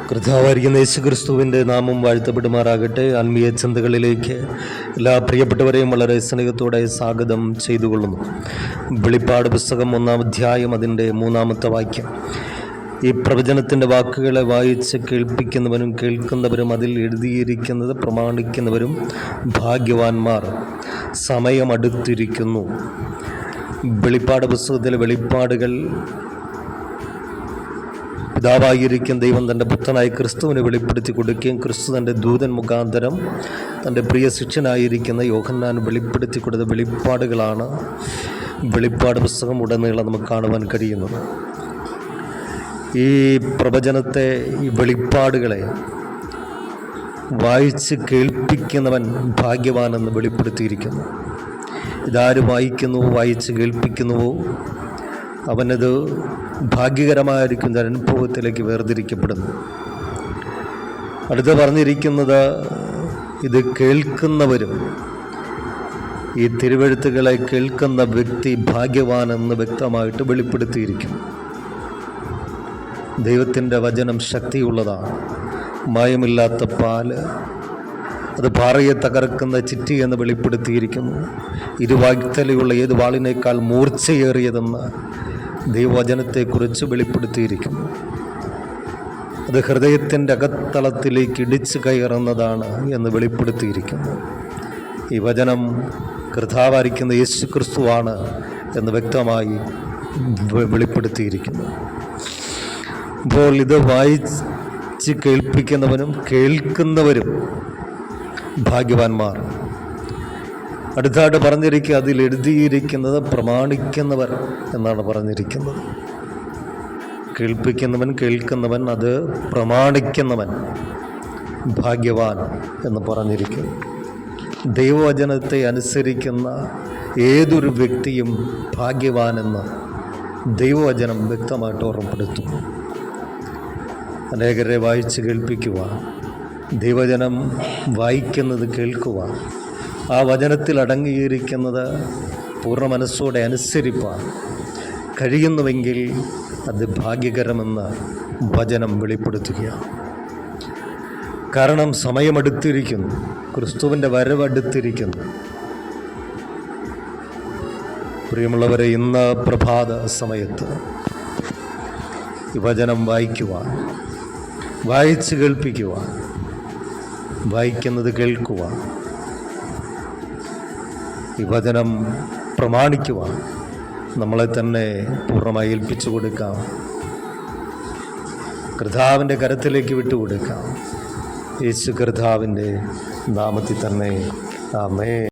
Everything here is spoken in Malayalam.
കർത്താവായിരിക്കുന്ന യേശുക്രിസ്തുവിൻ്റെ നാമം വാഴ്ത്തപ്പെടുമാറാകട്ടെ. ആത്മീയ ചിന്തകളിലേക്ക് എല്ലാ പ്രിയപ്പെട്ടവരെയും വളരെ സ്നേഹത്തോടെ സ്വാഗതം ചെയ്തുകൊള്ളുന്നു. വെളിപ്പാട് പുസ്തകം 1-ാം അധ്യായം അതിൻ്റെ 3-ാമത്തെ വാക്യം. ഈ പ്രവചനത്തിൻ്റെ വാക്കുകളെ വായിച്ച് കേൾപ്പിക്കുന്നവനും കേൾക്കുന്നവരും അതിൽ എഴുതിയിരിക്കുന്നത് പ്രമാണിക്കുന്നവരും ഭാഗ്യവാന്മാർ. സമയമടുത്തിരിക്കുന്നു. വെളിപ്പാട് പുസ്തകത്തിലെ വെളിപ്പാടുകൾ പിതാവായിരിക്കുന്ന ദൈവം തൻ്റെ പുത്രനായ ക്രിസ്തുവിനെ വെളിപ്പെടുത്തി കൊടുക്കുകയും ക്രിസ്തു തൻ്റെ ദൂതൻ മുഖാന്തരം തൻ്റെ പ്രിയ ശിഷ്യനായിരിക്കുന്ന യോഹന്നാൻ വെളിപ്പെടുത്തി കൊടുത്ത വെളിപ്പാടുകളാണ് വെളിപ്പാട് പുസ്തകം ഉടനീളം നമുക്ക് കാണുവാൻ കഴിയുന്നത്. ഈ പ്രവചനത്തെ, ഈ വെളിപ്പാടുകളെ വായിച്ച് കേൾപ്പിക്കുന്നവൻ ഭാഗ്യവാനെന്ന് വെളിപ്പെടുത്തിയിരിക്കുന്നു. ഇതാര് വായിക്കുന്നുവോ, വായിച്ച് കേൾപ്പിക്കുന്നുവോ, അവനത് ഭാഗ്യകരമായിരിക്കുന്ന അനുഭവത്തിലേക്ക് വേർതിരിക്കപ്പെടുന്നു. അടുത്ത് പറഞ്ഞിരിക്കുന്നത്, ഇത് കേൾക്കുന്നവരും, ഈ തിരുവെഴുത്തുകളെ കേൾക്കുന്ന വ്യക്തി ഭാഗ്യവാനെന്ന് വ്യക്തമായിട്ട് വെളിപ്പെടുത്തിയിരിക്കുന്നു. ദൈവത്തിൻ്റെ വചനം ശക്തിയുള്ളതാണ്, മായമില്ലാത്ത പാല്, അത് പാറയെ തകർക്കുന്ന ചിറ്റി എന്ന് വെളിപ്പെടുത്തിയിരിക്കുന്നു. ഇരുവായ്ത്തലയുള്ള ഏത് വാളിനേക്കാൾ മൂർച്ചയേറിയതെന്ന് ദൈവവചനത്തെക്കുറിച്ച് വെളിപ്പെടുത്തിയിരിക്കുന്നു. അത് ഹൃദയത്തിൻ്റെ അകത്തളത്തിലേക്ക് ഇടിച്ചു കയറുന്നതാണ് എന്ന് വെളിപ്പെടുത്തിയിരിക്കുന്നു. ഈ വചനം കർത്താവായിരിക്കുന്ന യേശുക്രിസ്തുവാണ് എന്ന് വ്യക്തമായി വെളിപ്പെടുത്തിയിരിക്കുന്നു. അപ്പോൾ ഇത് വായിച്ച് കേൾപ്പിക്കുന്നവനും കേൾക്കുന്നവരും ഭാഗ്യവാന്മാർ. അടുത്തായിട്ട് പറഞ്ഞിരിക്കുക, അതിൽ എഴുതിയിരിക്കുന്നത് പ്രമാണിക്കുന്നവർ എന്നാണ് പറഞ്ഞിരിക്കുന്നത്. കേൾപ്പിക്കുന്നവൻ, കേൾക്കുന്നവൻ, അത് പ്രമാണിക്കുന്നവൻ ഭാഗ്യവാൻ എന്ന് പറഞ്ഞിരിക്കുന്നു. ദൈവവചനത്തെ അനുസരിക്കുന്ന ഏതൊരു വ്യക്തിയും ഭാഗ്യവാനെന്ന് ദൈവവചനം വ്യക്തമായിട്ട് ഓർമ്മപ്പെടുത്തുന്നു. അനേകരെ വായിച്ച് കേൾപ്പിക്കുക, ദൈവവചനം വായിക്കുന്നത് കേൾക്കുക, ആ വചനത്തിൽ അടങ്ങിയിരിക്കുന്നത് പൂർണ്ണ മനസ്സോടെ അനുസരിപ്പാൻ കഴിയുന്നുവെങ്കിൽ അത് ഭാഗ്യകരമെന്ന് വചനം വെളിപ്പെടുത്തുകയാണ്. കാരണം സമയമടുത്തിരിക്കുന്നു, ക്രിസ്തുവിൻ്റെ വരവടുത്തിരിക്കുന്നു. പ്രിയമുള്ളവരെ, ഇന്ന് പ്രഭാത സമയത്ത് ഈ വചനം വായിക്കുവാൻ, വായിച്ച് കേൾപ്പിക്കുവാൻ, വായിക്കുന്നത് കേൾക്കുവാൻ, ഈ വചനം പ്രമാണിക്കുവാൻ നമ്മളെ തന്നെ പൂർണ്ണമായി ഏൽപ്പിച്ചു കൊടുക്കാം. കർത്താവിൻ്റെ കരത്തിലേക്ക് വിട്ടുകൊടുക്കാം. യേശു കർത്താവിൻ്റെ നാമത്തിൽ തന്നെ. ആമേൻ.